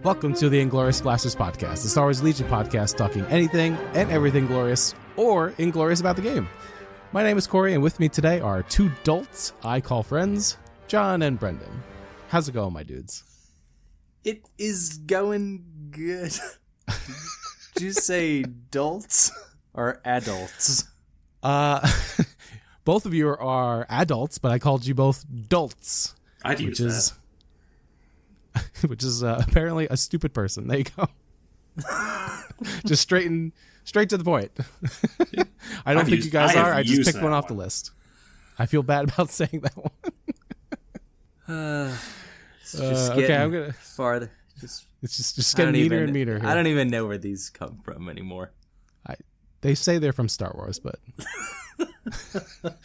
Welcome to the Inglorious Blasters podcast, the Star Wars Legion podcast talking anything and everything glorious or inglorious about the game. My name is Corey, and with me today are two dolts I call friends, John and Brendan. How's it going, my dudes? It is going good. Did you say dolts or adults? Both of you are adults, but I called you both dolts. I'd use that. Which is apparently a stupid person. There you go. Just straight to the point. I don't think you guys are. I just picked one off the list. I feel bad about saying that one. Okay, I'm gonna farther. It's just getting meaner and meaner here. I don't even know where these come from anymore. They say they're from Star Wars, but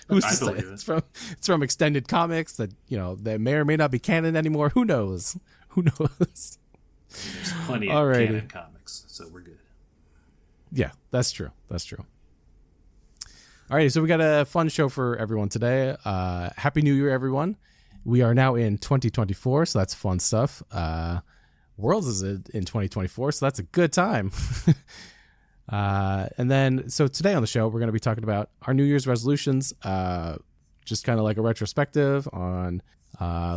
who's to say? It's from extended comics that they may or may not be canon anymore. Who knows? Who knows? There's plenty of canon comics, so we're good. Yeah, that's true. All right, so we got a fun show for everyone today. Happy New Year, everyone. We are now in 2024, so that's fun stuff. Worlds is in 2024, so that's a good time. And then, so today on the show, we're going to be talking about our New Year's resolutions, just kind of like a retrospective on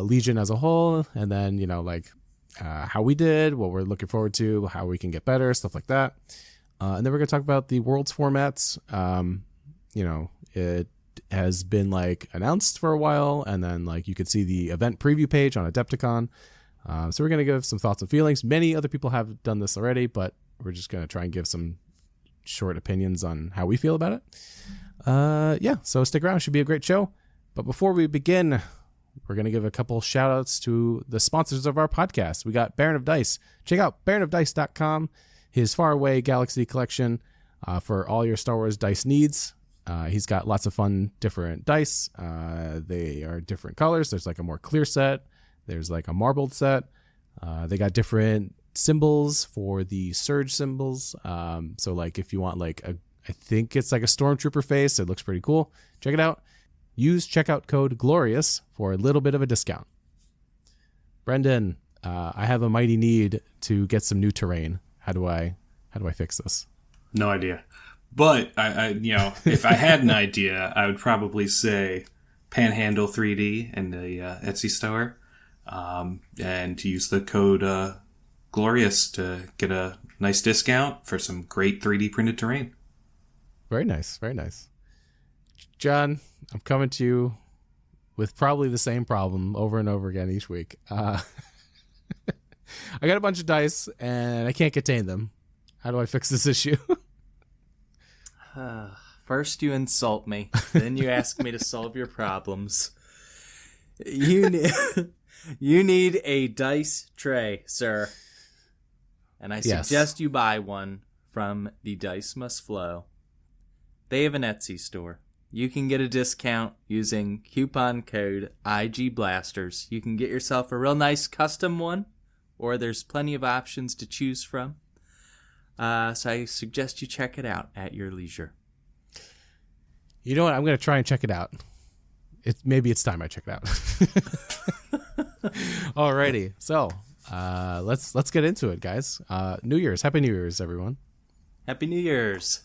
Legion as a whole, and then, how we did, what we're looking forward to, how we can get better, stuff like that. And then we're going to talk about the Worlds formats. It has been announced for a while, and then you could see the event preview page on Adepticon. So we're going to give some thoughts and feelings. Many other people have done this already, but we're just going to try and give some short opinions on how we feel about it. So stick around. It should be a great show. But before we begin, we're going to give a couple shout outs to the sponsors of our podcast. We got Baron of Dice. Check out baronofdice.com, his Faraway Galaxy collection for all your Star Wars dice needs. He's got lots of fun different dice. They are different colors. There's a more clear set. There's a marbled set. They got different symbols for the surge symbols. So if you want I think it's a stormtrooper face, it looks pretty cool. Check it out. Use checkout code GLORIOUS for a little bit of a discount. Brendan, I have a mighty need to get some new terrain. How do I fix this? No idea. But I if I had an idea, I would probably say Panhandle 3D in the Etsy store, and to use the code Glorious to get a nice discount for some great 3D printed terrain. Very nice, very nice. John, I'm coming to you with probably the same problem over and over again each week. I got a bunch of dice and I can't contain them. How do I fix this issue? First you insult me, then you ask me to solve your problems. You need a dice tray, sir. And I suggest you buy one from the Dice Must Flow. They have an Etsy store. You can get a discount using coupon code IGBlasters. You can get yourself a real nice custom one, or there's plenty of options to choose from. So I suggest you check it out at your leisure. You know what? I'm going to try and check it out. Maybe it's time I check it out. Alrighty. So let's get into it, guys. New Year's. Happy New Year's, everyone. Happy New Year's.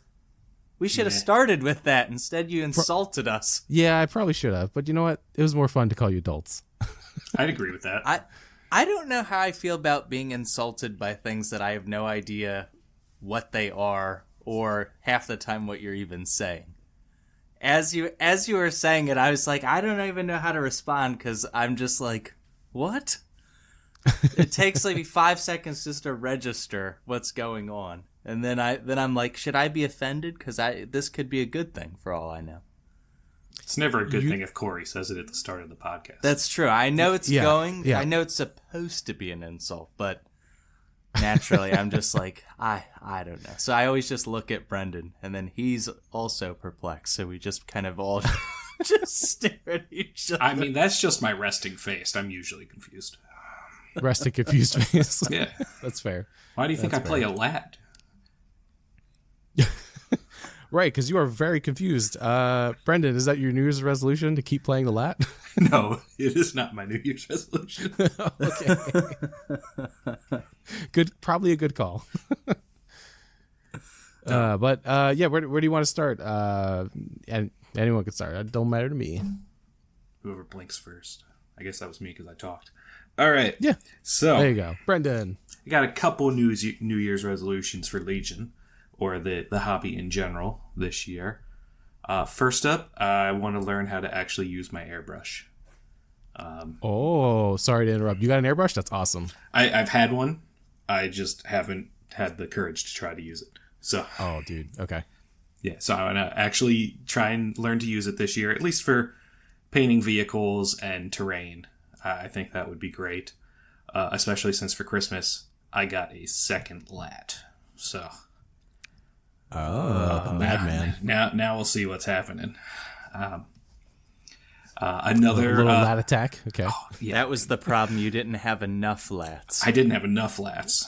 We should have started with that. Instead, you insulted us. Yeah, I probably should have. But you know what? It was more fun to call you adults. I'd agree with that. I don't know how I feel about being insulted by things that I have no idea what they are, or half the time what you're even saying. As you were saying it, I was like, I don't even know how to respond because I'm just like, what? It takes maybe 5 seconds just to register what's going on. And then I'm like, should I be offended? Because this could be a good thing for all I know. It's never a good thing if Corey says it at the start of the podcast. That's true. I know it's going. Yeah. I know it's supposed to be an insult, but naturally I'm just like, I don't know. So I always just look at Brendan, and then he's also perplexed. So we just kind of all just stare at each other. I mean, that's just my resting face. I'm usually confused. Resting confused face. Yeah. That's fair. Why do you think I play a lad? Right, because you are very confused. Brendan, is that your New Year's resolution to keep playing the lat? No, it is not my New Year's resolution. Okay. Probably a good call. But where do you want to start? And anyone can start. It don't matter to me. Whoever blinks first. I guess that was me because I talked. All right. Yeah. So there you go, Brendan. I got a couple New Year's resolutions for Legion, or the hobby in general this year. First up, I want to learn how to actually use my airbrush. Sorry to interrupt. You got an airbrush? That's awesome. I've had one. I just haven't had the courage to try to use it. So. Oh, dude. Okay. Yeah, so I want to actually try and learn to use it this year, at least for painting vehicles and terrain. I think that would be great, especially since for Christmas I got a second lat. So. Oh, the madman. Now we'll see what's happening. Another little lat attack. Okay. Oh, yeah. That was the problem. You didn't have enough lats. I didn't have enough lats.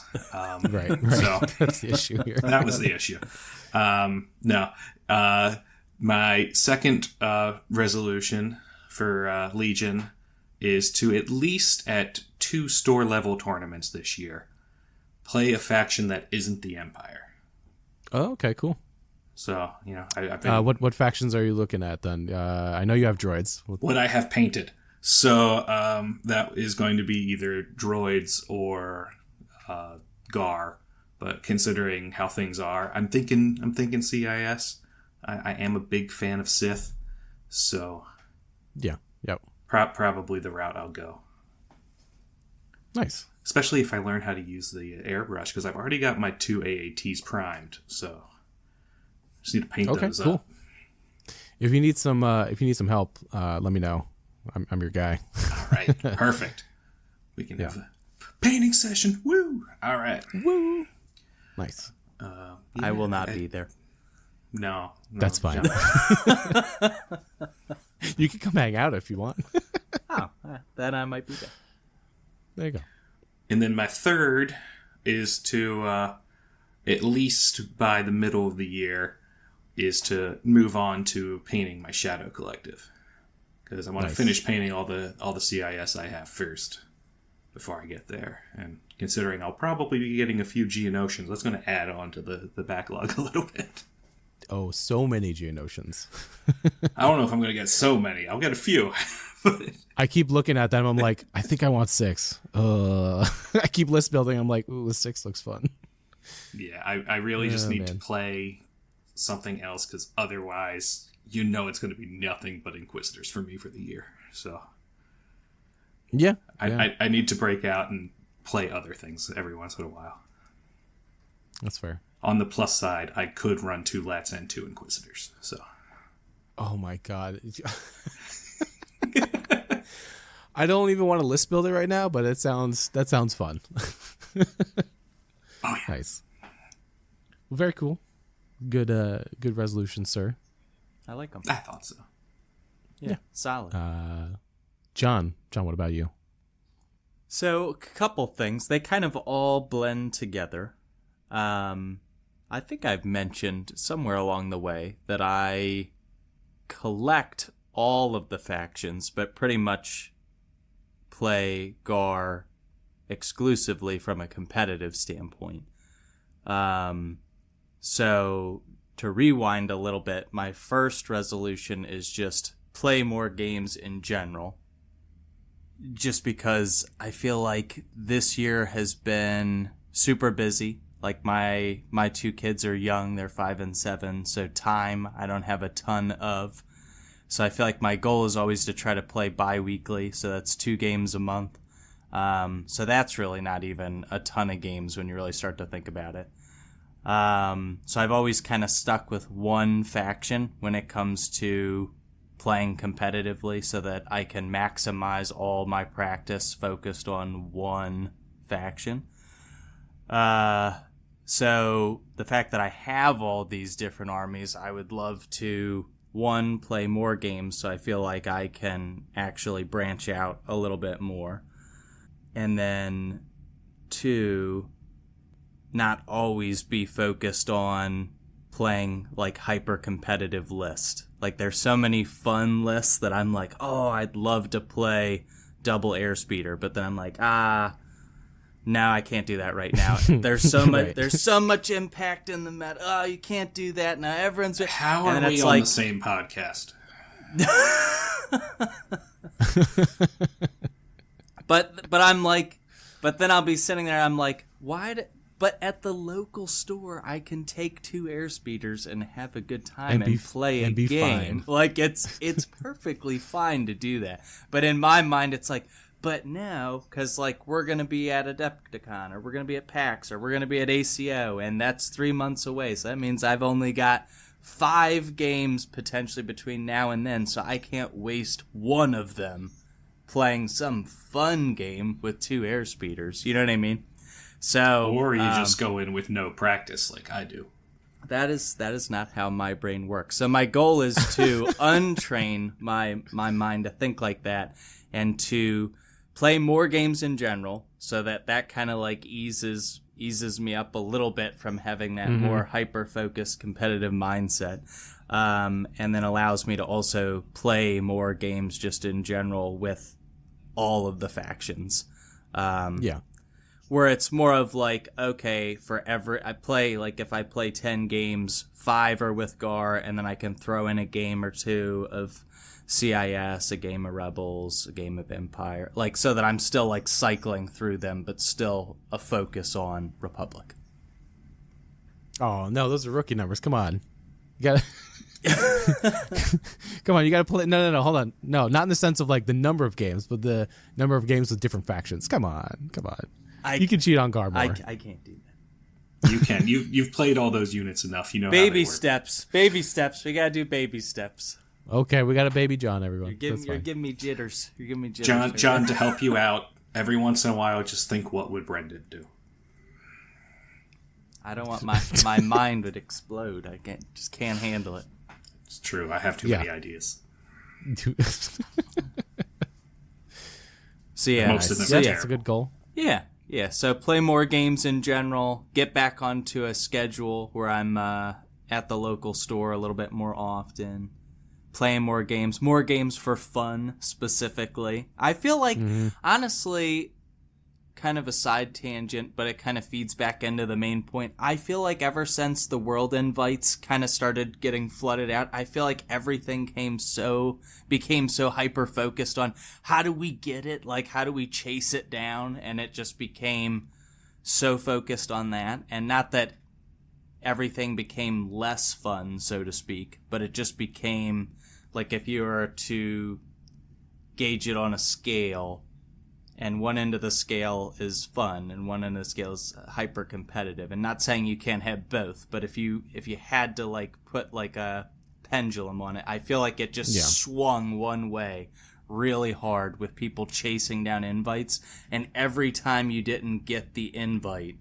Right. So that's the issue here. That was the issue. No. My second resolution for Legion is to, at least at 2 store level tournaments this year, play a faction that isn't the Empire. Oh, okay, cool. So, I've been... what factions are you looking at then? I know you have droids. What I have painted. So, that is going to be either droids or Gar. But considering how things are, I'm thinking CIS. I am a big fan of Sith. So... Yeah, yep. Probably the route I'll go. Nice. Especially if I learn how to use the airbrush, because I've already got my 2 AATs primed, so just need to paint those cool. up. If you need some help, let me know. I'm your guy. All right, perfect. We can have a painting session. Woo! All right. Woo! Nice. I will not be there. No, that's fine. You can come hang out if you want. Then I might be there. There you go. And then my third is to, at least by the middle of the year, is to move on to painting my Shadow Collective. Because I want to finish painting all the CIS I have first before I get there. And considering I'll probably be getting a few Geonosians, that's going to add on to the backlog a little bit. Oh, so many Geonosians. I don't know if I'm going to get so many. I'll get a few. I keep looking at them. I'm like, I think I want 6. I keep list building. I'm like, ooh, 6 looks fun. Yeah, I really just need to play something else, because otherwise, it's going to be nothing but Inquisitors for me for the year. So, yeah. I need to break out and play other things every once in a while. That's fair. On the plus side, I could run 2 Lats and 2 Inquisitors. So, oh my god, I don't even want to list build it right now, but that sounds fun. Oh yeah, nice. Well, very cool. Good resolution, sir. I like them. I thought so. Yeah. Solid. John, what about you? So, a couple things. They kind of all blend together. I think I've mentioned somewhere along the way that I collect all of the factions, but pretty much play Gar exclusively from a competitive standpoint. So, to rewind a little bit, my first resolution is just play more games in general. Just because I feel like this year has been super busy. Like my 2 kids are young, they're 5 and 7, so time I don't have a ton of. So I feel like my goal is always to try to play bi-weekly, so that's 2 games a month. So that's really not even a ton of games when you really start to think about it. So I've always kind of stuck with one faction when it comes to playing competitively, so that I can maximize all my practice focused on one faction. So the fact that I have all these different armies, I would love to, 1, play more games so I feel like I can actually branch out a little bit more. And then 2, not always be focused on playing like hyper competitive lists. Like there's so many fun lists that I'm like, oh, I'd love to play double airspeeder, but then I'm like, no, I can't do that right now. There's so much. Right. There's so much impact in the meta. Oh, you can't do that now. Everyone's. How are we on the same podcast? But I'm like, but then I'll be sitting there. I'm like, why? But at the local store, I can take 2 airspeeders and have a good time and play a game. Fine. Like it's perfectly fine to do that. But in my mind, it's like, but now, because like we're gonna be at Adepticon, or we're gonna be at PAX, or we're gonna be at ACO, and that's 3 months away. So that means I've only got 5 games potentially between now and then. So I can't waste one of them playing some fun game with 2 airspeeders. You know what I mean? So, or you just go in with no practice like I do. That is not how my brain works. So my goal is to untrain my mind to think like that, and to play more games in general, so that kind of like eases me up a little bit from having that more hyper focused competitive mindset, and then allows me to also play more games just in general with all of the factions. Where it's more of like, okay, if I play 10 games, 5 are with GAR, and then I can throw in a game or 2 of CIS, a game of Rebels, a game of Empire, like, so that I'm still like cycling through them, but still a focus on Republic. Oh no, those are rookie numbers. Come on, you gotta. Come on, you gotta play. No, hold on. No, not in the sense of like the number of games, but the number of games with different factions. Come on. You can cheat on GAR more. I can't do that. You can. You've played all those units enough. You know. Baby how steps. Baby steps. We gotta do baby steps. Okay, we got a baby John, everyone. You're giving me jitters. John, to help you out, every once in a while, just think, what would Brendan do? I don't want my mind would explode. I can't handle it. It's true. I have too many ideas. So yeah, most of them are that's a good goal. Yeah. So play more games in general. Get back onto a schedule where I'm at the local store a little bit more often. Playing more games for fun specifically. I feel like, honestly, kind of a side tangent, but it kind of feeds back into the main point. I feel like ever since the world invites kind of started getting flooded out, I feel like everything became so hyper focused on how do we get it? Like, how do we chase it down? And it just became so focused on that. And not that everything became less fun, so to speak, but it just became like, if you were to gauge it on a scale, and one end of the scale is fun and one end of the scale is hyper competitive, and not saying you can't have both, but if you had to like put like a pendulum on it, I feel like it just swung one way really hard, with people chasing down invites, and every time you didn't get the invite,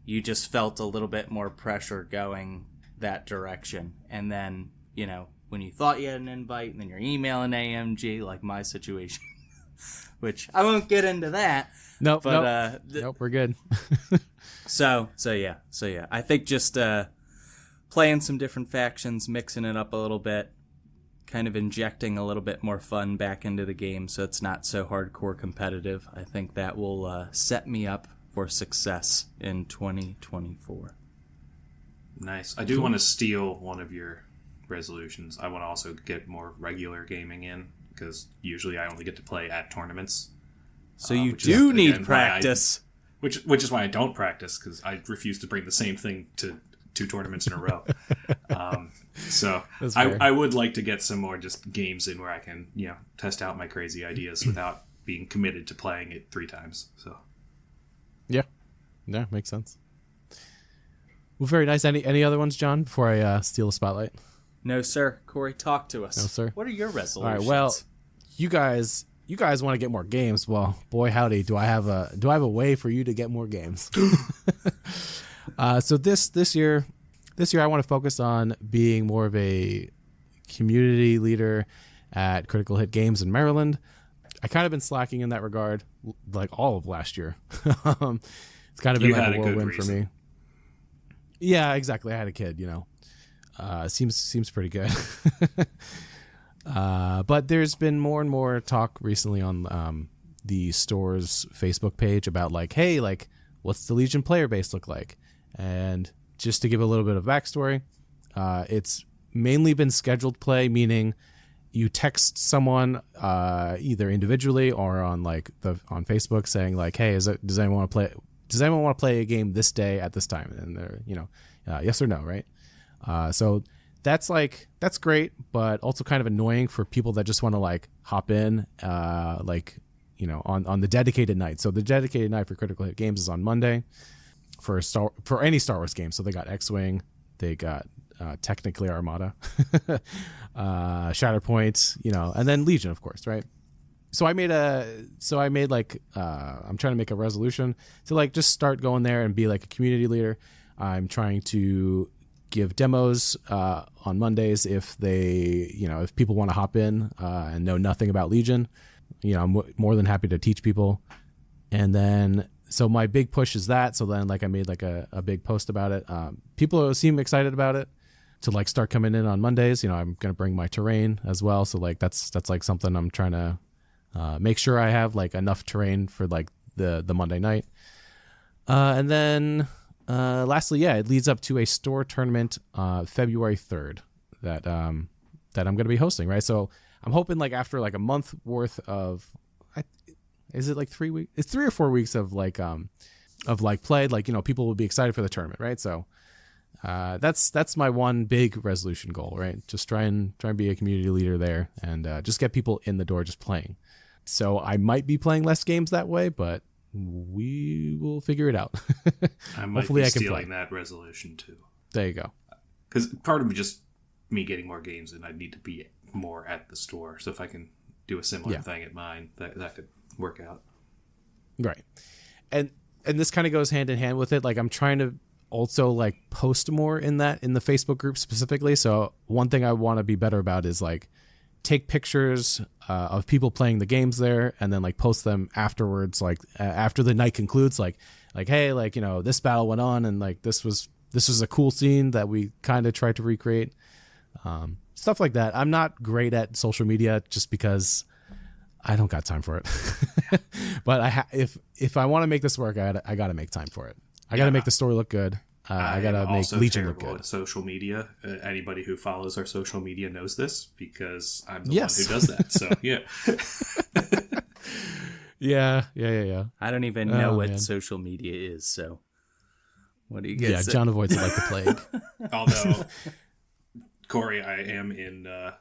you just felt a little bit more pressure going that direction. And then, you know, when you thought you had an invite, and then you're emailing AMG, like my situation, which I won't get into that. Nope, we're good. So yeah. I think just playing some different factions, mixing it up a little bit, kind of injecting a little bit more fun back into the game, so it's not so hardcore competitive. I think that will set me up for success in 2024. Nice. I do want to steal one of your resolutions. I want to also get more regular gaming in, because usually I only get to play at tournaments. So you do need practice. Which is why I don't practice, because I refuse to bring the same thing to 2 tournaments in a row. So I would like to get some more just games in where I can, you know, test out my crazy ideas without being committed to playing it 3 times. So yeah, makes sense. Well, very nice. Any other ones, John, before I steal the spotlight? No, sir. Corey, talk to us. No, sir. What are your resolutions? All right. Well, you guys want to get more games. Well, boy, howdy, do I have a way for you to get more games? So this year I want to focus on being more of a community leader at Critical Hit Games in Maryland. I kind of been slacking in that regard, like all of last year. It's kind of been like a whirlwind for me. Yeah, exactly. I had a kid, you know. Seems pretty good. But there's been more and more talk recently on the store's Facebook page about like, hey, like, what's the Legion player base look like? And just to give a little bit of backstory, it's mainly been scheduled play, meaning you text someone either individually or on Facebook saying like, hey, does anyone want to play? Does anyone want to play a game this day at this time? And they're, yes or no, right? So that's great, but also kind of annoying for people that just want to like hop in, on the dedicated night. So the dedicated night for Critical Hit Games is on Monday for any Star Wars game. So they got X-Wing, they got technically Armada, Shatterpoint, and then Legion, of course, right? So I'm trying to make a resolution to like just start going there and be like a community leader. I'm trying to give demos on Mondays if if people want to hop in and know nothing about Legion. I'm more than happy to teach people. And then so my big push is that. So then like I made like a big post about it. People seem excited about it to like start coming in on Mondays. I'm going to bring my terrain as well. So like that's like something I'm trying to make sure I have like enough terrain for like the Monday night. And then lastly, it leads up to a store tournament February 3rd that I'm going to be hosting, right? So I'm hoping like after like a month worth of is it like 3 weeks? It's 3 or 4 weeks of play, like people will be excited for the tournament, right? So that's my one big resolution goal, right? Just try and be a community leader there and just get people in the door just playing. So I might be playing less games that way, but we will figure it out. I might be stealing that resolution too. There you go. Because part of just me getting more games, and I need to be more at the store. So if I can do a similar thing at mine, that could work out. Right. And this kind of goes hand in hand with it. Like I'm trying to also like post more in the Facebook group specifically. So one thing I want to be better about is like take pictures of people playing the games there and then like post them afterwards, like after the night concludes, like hey, like this battle went on and like this was a cool scene that we kind of tried to recreate, stuff like that. I'm not great at social media just because I don't got time for it. But if I want to make this work, I got to make time for it. I got to make the story look good. I gotta make Legion look good. At social media. Anybody who follows our social media knows this because I'm the one who does that. So yeah. I don't even know what social media is. So what do you get? John avoids it like the plague. Although Corey, I am in the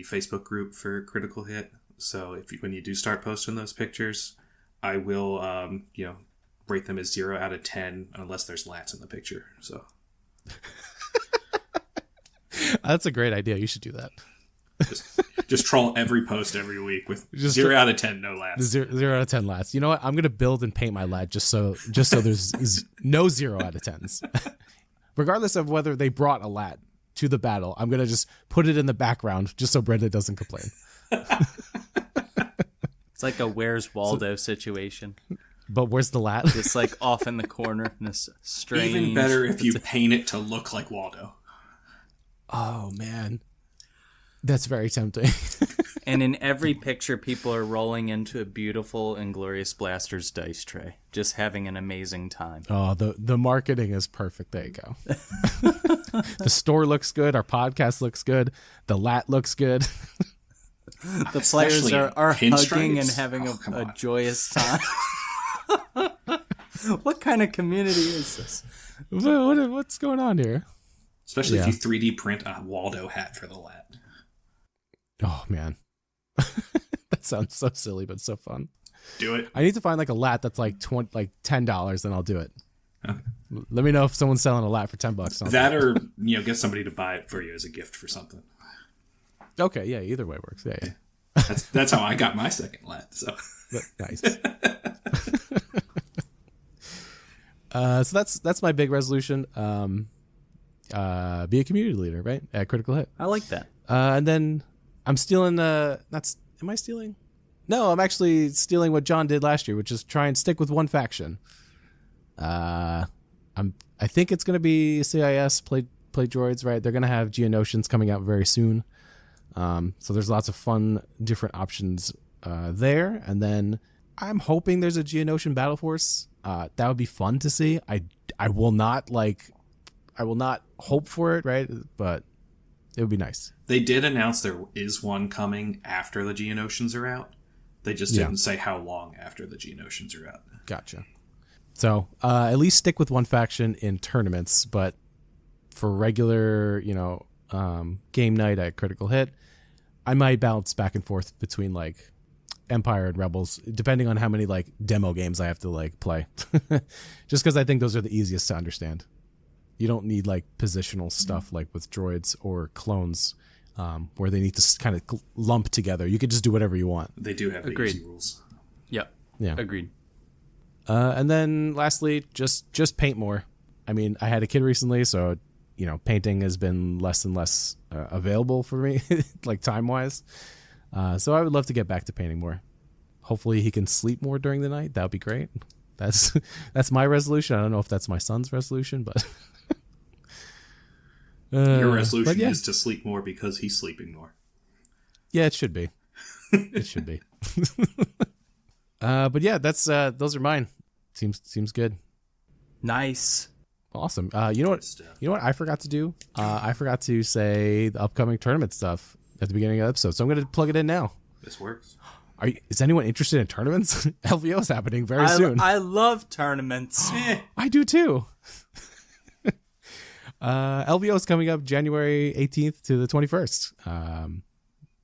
Facebook group for Critical Hit. So when you do start posting those pictures, I will rate them as 0 out of 10 unless there's lats in the picture. So that's a great idea. You should do that. Just troll every post every week with just 0 out of 10 no lats. 0 out of 10 lats. You know what? I'm gonna build and paint my lat just so there's no 0 out of 10s. Regardless of whether they brought a lat to the battle, I'm gonna just put it in the background just so Brenda doesn't complain. It's like a Where's Waldo situation. But where's the lat? Just like off in the corner in this strange... Even better if you paint it to look like Waldo. Oh, man. That's very tempting. And in every picture, people are rolling into a beautiful Inglorious Blasters dice tray. Just having an amazing time. Oh, the marketing is perfect. There you go. The store looks good. Our podcast looks good. The lat looks good. The players are hugging and having a joyous time. What kind of community is this? What's going on here? Especially if you 3D print a Waldo hat for the lat. Oh, man. That sounds so silly, but so fun. Do it. I need to find like a lat that's like $10, then I'll do it. Okay. Let me know if someone's selling a lat for $10. That or get somebody to buy it for you as a gift for something. Okay, yeah, either way works. Yeah. That's how I got my second lat. So nice. So that's my big resolution. Be a community leader, right? At Critical Hit. I like that. And then I'm stealing. Am I stealing? No, I'm actually stealing what John did last year, which is try and stick with one faction. I think it's going to be CIS. play droids, right? They're going to have Geonosians coming out very soon. So there's lots of fun, different options there. And then I'm hoping there's a Geonosian battle force. That would be fun to see. I will not hope for it, right? But it would be nice. They did announce there is one coming after the Geonosians are out. They just didn't say how long after the Geonosians are out. Gotcha. So at least stick with one faction in tournaments, but for regular, game night at Critical Hit, I might bounce back and forth between like Empire and Rebels, depending on how many like demo games I have to like play. Just because I think those are the easiest to understand. You don't need like positional stuff like with droids or clones, where they need to kind of lump together. You could just do whatever you want. They do have the easy rules. Yep. Yeah. Agreed. And then lastly, just paint more. I mean, I had a kid recently, so painting has been less and less available for me, like time wise. So I would love to get back to painting more. Hopefully, he can sleep more during the night. That would be great. That's my resolution. I don't know if that's my son's resolution, but your resolution is to sleep more because he's sleeping more. Yeah, it should be. It should be. But yeah, that's those are mine. Seems good. Nice. Awesome. You know what I forgot to do? I forgot to say the upcoming tournament stuff at the beginning of the episode. So I'm going to plug it in now. This works. Is anyone interested in tournaments? LVO is happening very soon. I love tournaments. I do too. LVO is coming up January 18th to the 21st.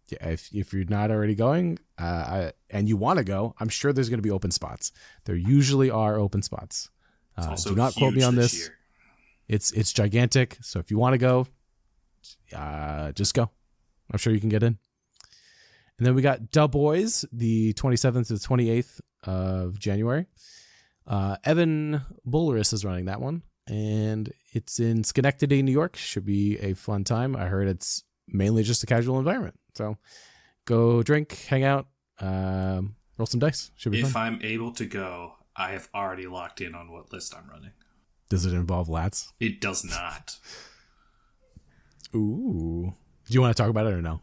If you're not already going, and you want to go, I'm sure there's going to be open spots. There usually are open spots. Do not quote me on this. Year. It's gigantic. So if you want to go, just go. I'm sure you can get in. And then we got Da Boys, the 27th to the 28th of January. Evan Bulleris is running that one, and it's in Schenectady, New York. Should be a fun time. I heard it's mainly just a casual environment. So go drink, hang out, roll some dice. Should be fun. If I'm able to go, I have already locked in on what list I'm running. Does it involve lats? It does not. Ooh. Do you want to talk about it or no?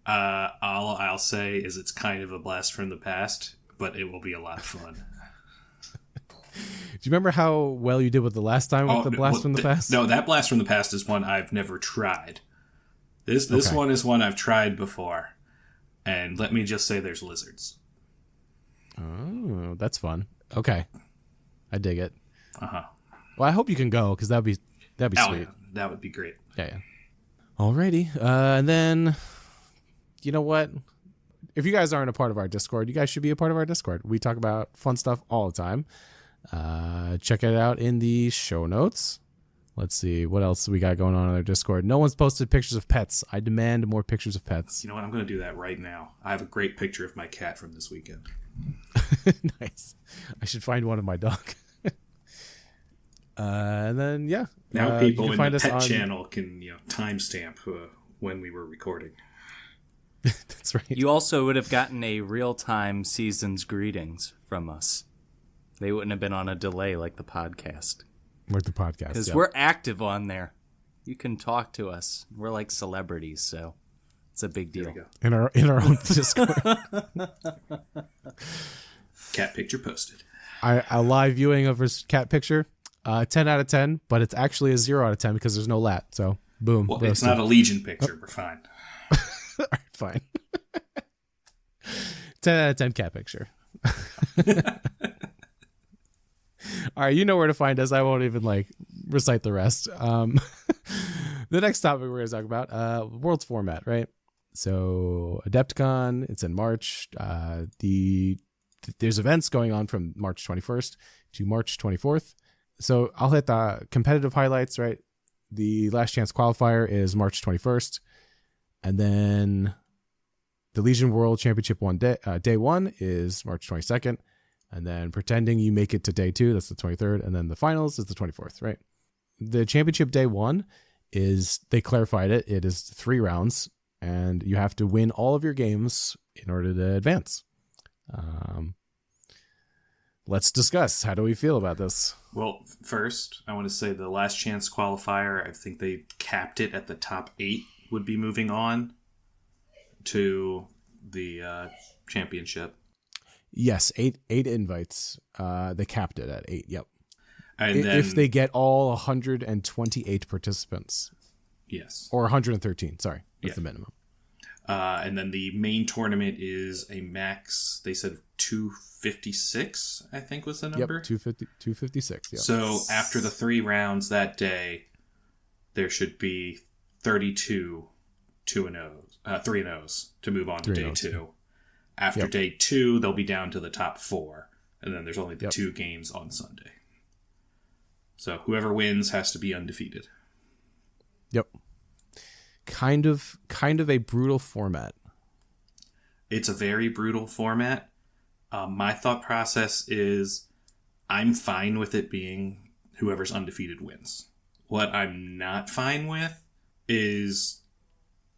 All I'll say is it's kind of a blast from the past, but it will be a lot of fun. Do you remember how well you did with the last time with the blast from the past? No, that blast from the past is one I've never tried. This one is one I've tried before, and let me just say there's lizards. Oh, that's fun. Okay, I dig it. Uh-huh. Well, I hope you can go because that'd be sweet. Yeah, that would be great. Yeah. Alrighty, and then you know what? If you guys aren't a part of our Discord, you guys should be a part of our Discord. We talk about fun stuff all the time. Check it out in the show notes. Let's see what else we got going on our Discord. No one's posted pictures of pets. I demand more pictures of pets. You know what? I'm going to do that right now. I have a great picture of my cat from this weekend. Nice. I should find one of my dog. And then now people in the pet channel can timestamp when we were recording. That's right. You also would have gotten a real-time season's greetings from us. They wouldn't have been on a delay like the podcast. Like the podcast, because we're active on there. You can talk to us. We're like celebrities, so it's a big deal. In our own Discord. Cat picture posted. A live viewing of his cat picture. 10 out of 10, but it's actually a 0 out of 10 because there's no lat. So boom. Well, it's not a Legion picture. We're fine. All right, fine. 10 out of 10 cat picture. All right, you know where to find us. I won't even recite the rest. The next topic we're going to talk about, world's format, right? So Adepticon, it's in March. There's events going on from March 21st to March 24th. So I'll hit the competitive highlights, right? The last chance qualifier is March 21st. And then the Legion World Championship day one is March 22nd. And then pretending you make it to day two, that's the 23rd. And then the finals is the 24th, right? The championship day one they clarified it. It is 3 rounds, and you have to win all of your games in order to advance. let's discuss. How do we feel about this? Well, first, I want to say the last chance qualifier, I think they capped it at the top 8 would be moving on to the championship. Yes, eight invites. They capped it at 8. Yep. And then, if they get all 128 participants. Yes. Or 113. Sorry, that's the minimum. And then the main tournament is a max. They said 256. I think was the number. Yep, 256. Yeah. So after the 3 rounds that day, there should be 32 3-0s to move on to day 2. After day 2, they'll be down to the top 4, and then there's only the 2 games on Sunday. So whoever wins has to be undefeated. Yep. Kind of a brutal format. It's a very brutal format. My thought process is I'm fine with it being whoever's undefeated wins. What I'm not fine with is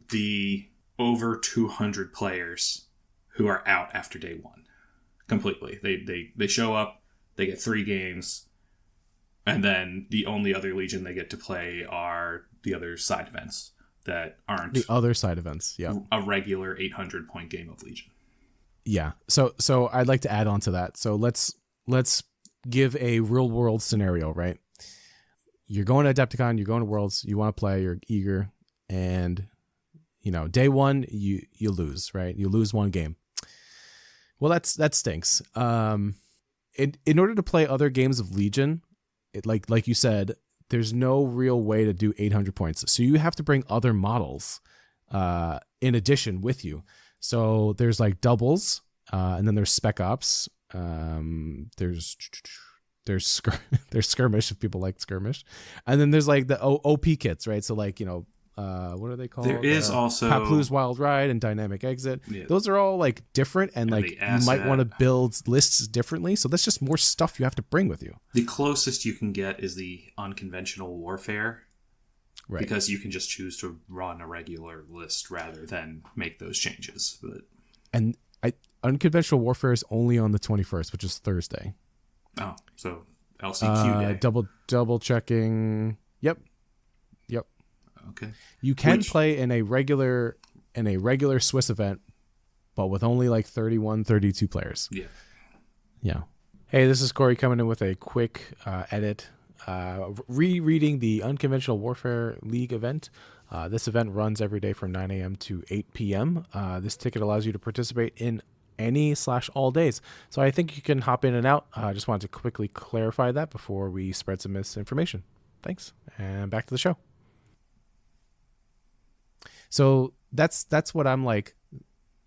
the over 200 players who are out after day 1 completely. They show up, they get 3 games, and then the only other Legion they get to play are the other side events that aren't the other side events. Yeah, a regular 800-point game of Legion. Yeah. So I'd like to add on to that. So let's give a real world scenario, right? You're going to Adepticon, you're going to Worlds, you want to play, you're eager, and day 1 you lose, right? You lose 1 game. Well, that stinks. In order to play other games of Legion, like you said, there's no real way to do 800 points. So you have to bring other models in addition with you. So there's like doubles, and then there's Spec Ops. There's Skirmish if people like Skirmish, and then there's like the OP kits, right? So like what are they called? There is also Paploo's Wild Ride and Dynamic Exit. Yeah. Those are all like different, and like you might want to build lists differently. So that's just more stuff you have to bring with you. The closest you can get is the unconventional warfare. Right. Because you can just choose to run a regular list rather than make those changes. And unconventional warfare is only on the 21st, which is Thursday. Oh, so LCQ day. Double checking. Yep. Okay. You can play in a regular Swiss event, but with only like 31, 32 players. Yeah. Hey, this is Corey coming in with a quick edit. Rereading the Unconventional Warfare League event. This event runs every day from 9 a.m. to 8 p.m. This ticket allows you to participate in any/all days. So I think you can hop in and out. I just wanted to quickly clarify that before we spread some misinformation. Thanks. And back to the show. So that's what I'm like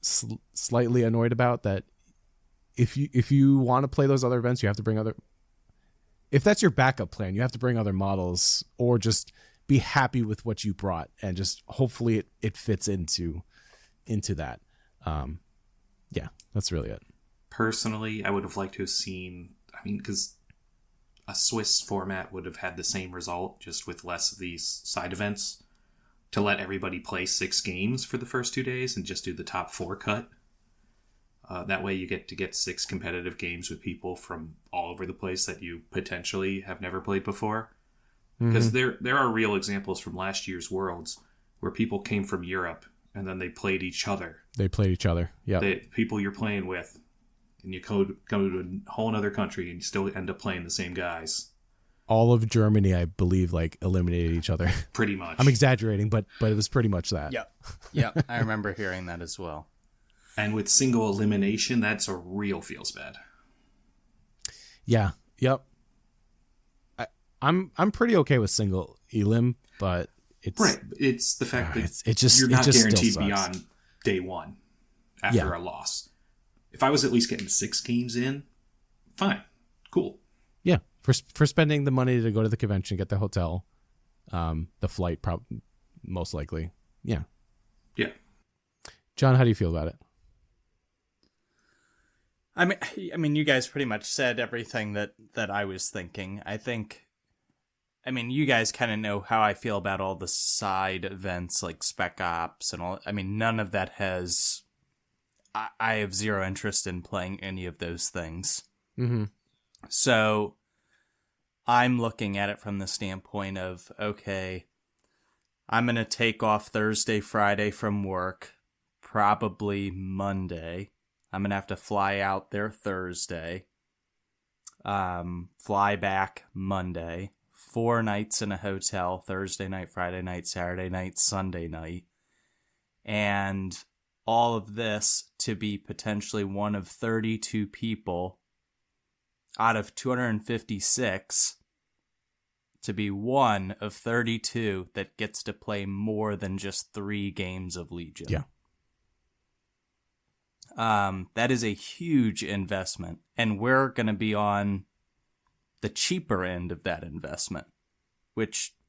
slightly annoyed about, that if you want to play those other events, you have to bring other. If that's your backup plan, you have to bring other models, or just be happy with what you brought and just hopefully it fits into that. Yeah, that's really it. Personally, I would have liked to have seen, because a Swiss format would have had the same result, just with less of these side events, to let everybody play 6 games for the first 2 days and just do the top 4 cut. That way you get to get 6 competitive games with people from all over the place that you potentially have never played before. Because there are real examples from last year's Worlds where people came from Europe and then they played each other. Yeah. The people you're playing with, and you go to a whole other country and you still end up playing the same guys. All of Germany, I believe, like eliminated each other. Pretty much. I'm exaggerating, but it was pretty much that. Yep. I remember hearing that as well. And with single elimination, that's a real feels bad. Yeah. Yep. I'm pretty okay with single elim, but it's right. It's the fact that you're not guaranteed beyond day 1 after a loss. If I was at least getting 6 games in, fine, cool. Yeah, for spending the money to go to the convention, get the hotel, the flight, most likely. Yeah. John, how do you feel about it? I mean, you guys pretty much said everything that I was thinking. You guys kind of know how I feel about all the side events like Spec Ops and all. None of that has. I have zero interest in playing any of those things. Mm-hmm. So I'm looking at it from the standpoint of, okay, I'm going to take off Thursday, Friday from work, probably Monday. I'm going to have to fly out there Thursday, fly back Monday, 4 nights in a hotel, Thursday night, Friday night, Saturday night, Sunday night. And all of this to be potentially one of 32 people out of 256 to be one of 32 that gets to play more than just 3 games of Legion. Yeah. That is a huge investment, and we're going to be on the cheaper end of that investment,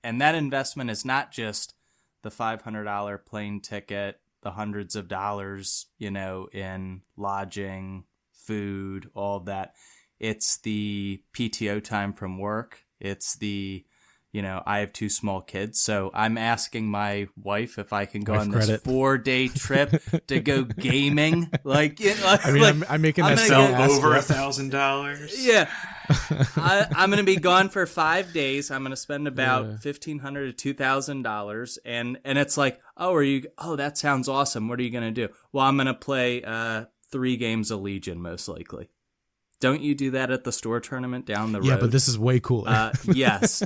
and that investment is not just the $500 plane ticket, the hundreds of dollars, in lodging, food, all of that. It's the PTO time from work. It's the, I have 2 small kids, so I'm asking my wife if I can go on this 4-day trip to go gaming. I'm making that sound over $1,000. Yeah. I'm going to be gone for 5 days. I'm going to spend about $1,500 to $2,000. And it's like, oh, that sounds awesome. What are you going to do? Well, I'm going to play 3 games of Legion, most likely. Don't you do that at the store tournament down the road? Yeah, but this is way cooler. Yes.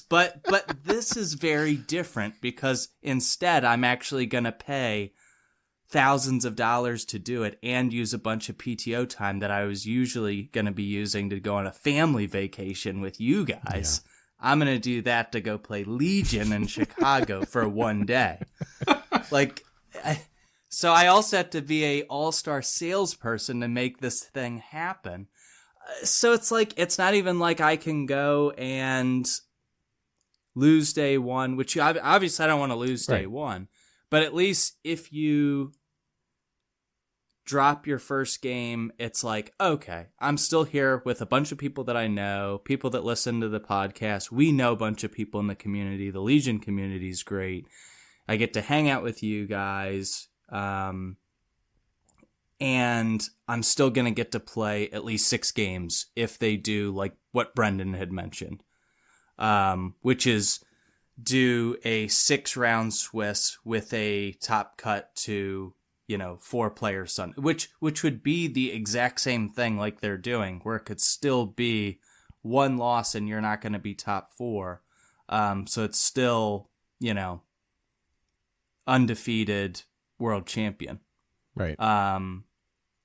But this is very different because instead I'm actually going to pay thousands of dollars to do it and use a bunch of PTO time that I was usually going to be using to go on a family vacation with you guys. Yeah. I'm going to do that to go play Legion in Chicago for 1 day. So I also have to be a all-star salesperson to make this thing happen. So it's like, it's not even like I can go and lose day 1, which obviously I don't want to lose day 1. But at least if you drop your first game, it's like, okay, I'm still here with a bunch of people that I know, people that listen to the podcast. We know a bunch of people in the community. The Legion community is great. I get to hang out with you guys. And I'm still going to get to play at least 6 games if they do like what Brendan had mentioned, which is do a 6-round Swiss with a top cut to, 4-player Sun, which would be the exact same thing like they're doing, where it could still be 1 loss and you're not going to be top 4. So it's still, undefeated world champion. Right.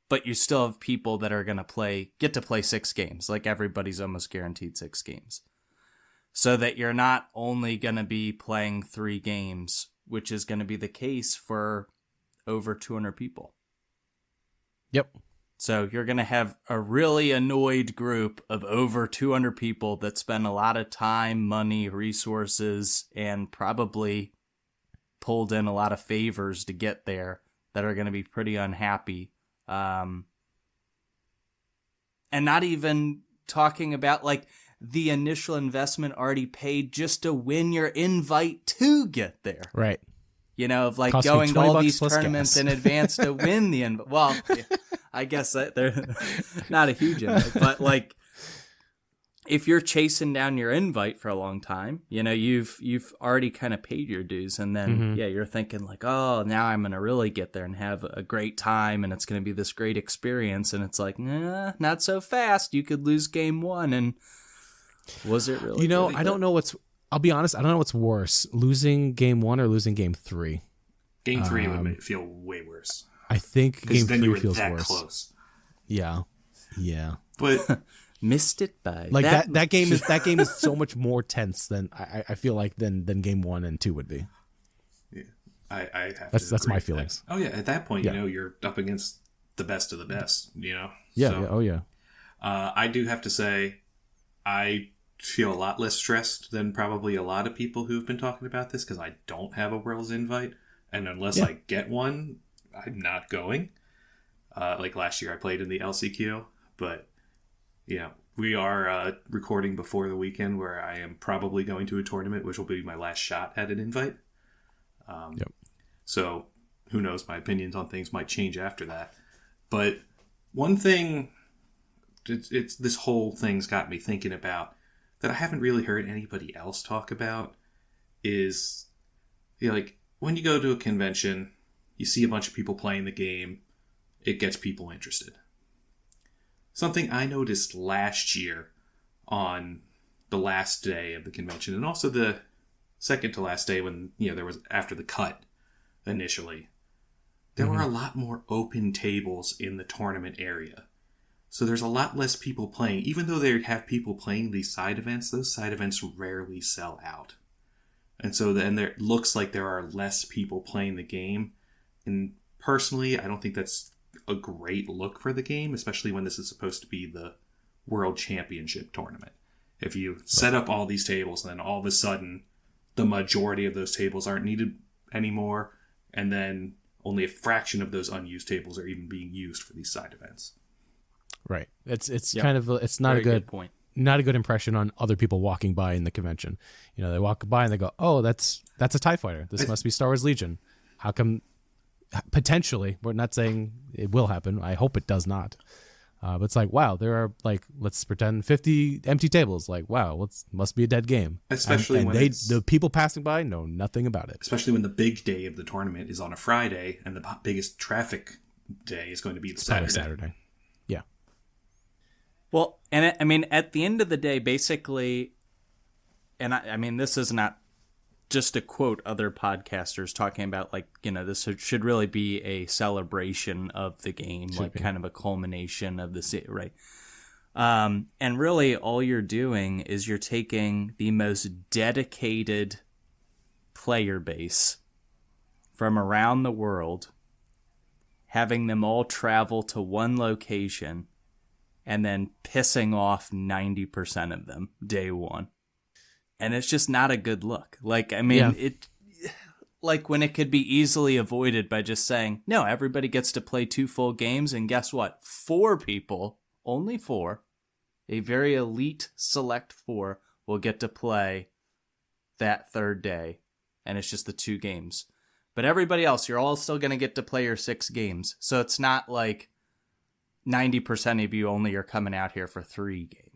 But you still have people that are going to get to play 6 games. Like everybody's almost guaranteed 6 games. So that you're not only going to be playing 3 games, which is going to be the case for over 200 people. Yep. So you're going to have a really annoyed group of over 200 people that spend a lot of time, money, resources, and probably pulled in a lot of favors to get there that are going to be pretty unhappy. And not even talking about like the initial investment already paid just to win your invite to get there. Right. Of like Cost going to all these tournaments gas. in advance to win the invite. Well, yeah, I guess they're not a huge invite, but like if you're chasing down your invite for a long time, you've already kind of paid your dues, and then you're thinking like, oh, now I'm gonna really get there and have a great time, and it's gonna be this great experience, and it's like, nah, not so fast. You could lose game 1, and was it really? Really I don't know I'll be honest, I don't know what's worse, losing game 1 or losing game 3. Game 3 would feel way worse. I think game 3 feels that worse. Close. Yeah. But missed it by like that game is so much more tense than I feel like than game 1 and 2 would be. Yeah, I have that's my feelings. Oh yeah, at that point, you're up against the best of the best. Yeah. So, yeah. Oh yeah. I do have to say, I feel a lot less stressed than probably a lot of people who've been talking about this because I don't have a World's invite, and unless I get one, I'm not going. Like last year, I played in the LCQ, but we are recording before the weekend where I am probably going to a tournament, which will be my last shot at an invite. So who knows? My opinions on things might change after that. But one thing it's this whole thing's got me thinking about that I haven't really heard anybody else talk about is, like, when you go to a convention, you see a bunch of people playing the game, it gets people interested. Something I noticed last year on the last day of the convention, and also the second to last day when, there was after the cut initially, there were a lot more open tables in the tournament area. So there's a lot less people playing. Even though they have people playing these side events, those side events rarely sell out. And so then there looks like there are less people playing the game. And personally, I don't think that's a great look for the game, especially when this is supposed to be the World Championship tournament. If you set up all these tables and then all of a sudden the majority of those tables aren't needed anymore, and then only a fraction of those unused tables are even being used for these side events. Right. It's kind of it's not Very a good point. Not a good impression on other people walking by in the convention. They walk by and they go, "Oh, that's a TIE fighter. This must be Star Wars Legion." How come? Potentially, we're not saying it will happen. I hope it does not. But it's like, wow, there are, like, let's pretend 50 empty tables. Like, wow, must be a dead game. Especially when the people passing by know nothing about it. Especially when the big day of the tournament is on a Friday and the biggest traffic day is going to be the Saturday. Yeah. Well, and I mean, at the end of the day, basically, and I mean, this is not just to quote other podcasters talking about, like, this should really be a celebration of the game, kind of a culmination of the right. And really all you're doing is you're taking the most dedicated player base from around the world, having them all travel to one location, and then pissing off 90% of them day one. And it's just not a good look. Like, I mean, like when it could be easily avoided by just saying, no, everybody gets to play 2 full games. And guess what? 4 people, only 4, a very elite select 4 will get to play that third day. And it's just the 2 games. But everybody else, you're all still going to get to play your 6 games. So it's not like 90% of you only are coming out here for 3 games.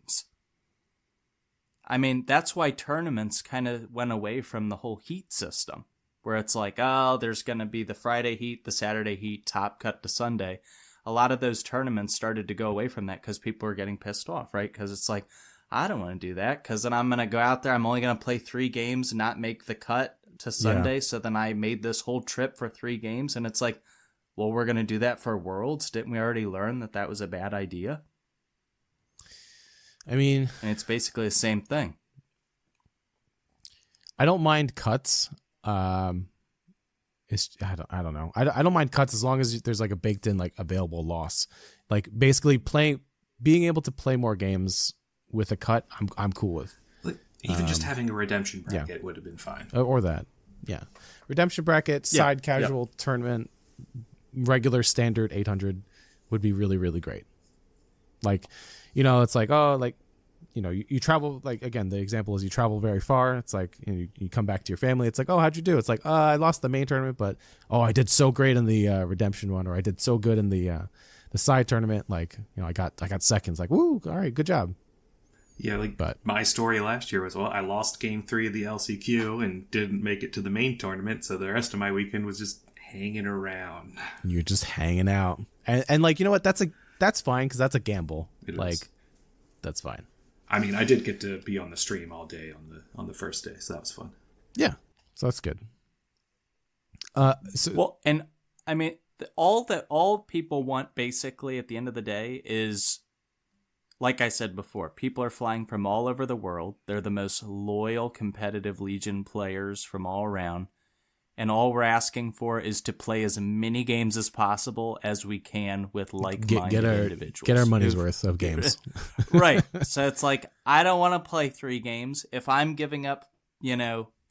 I mean, that's why tournaments kind of went away from the whole heat system, where it's like, oh, there's going to be the Friday heat, the Saturday heat, top cut to Sunday. A lot of those tournaments started to go away from that because people were getting pissed off, right? Because it's like, I don't want to do that because then I'm going to go out there. I'm only going to play 3 games and not make the cut to Sunday. Yeah. So then I made this whole trip for 3 games. And it's like, well, we're going to do that for Worlds. Didn't we already learn that that was a bad idea? I mean, and it's basically the same thing. I don't mind cuts. I don't know. I don't mind cuts as long as there's like a baked in, like, available loss. Like, basically being able to play more games with a cut, I'm cool with. Like, even just having a redemption bracket would have been fine. Or that. Yeah. Redemption bracket, side casual tournament, regular standard 800 would be really, really great. Like, it's like, oh, like, you travel, like, again, the example is you travel very far. It's like, you come back to your family. It's like, oh, how'd you do? It's like, I lost the main tournament, but, I did so great in the redemption one, or I did so good in the side tournament. Like, I got seconds. Like, woo, all right, good job. Yeah, but my story last year was, I lost game 3 of the LCQ and didn't make it to the main tournament, so the rest of my weekend was just hanging around. You're just hanging out. And like, you know what? That's fine, because that's a gamble. That's fine. I mean, I did get to be on the stream all day on the first day, so that was fun. Yeah, so that's good. Well, and I mean, all people want basically at the end of the day is, like I said before, people are flying from all over the world. They're the most loyal, competitive Legion players from all around. And all we're asking for is to play as many games as possible as we can with like-minded individuals. Get our money's worth of games. Right. So it's like, I don't want to play 3 games. If I'm giving up,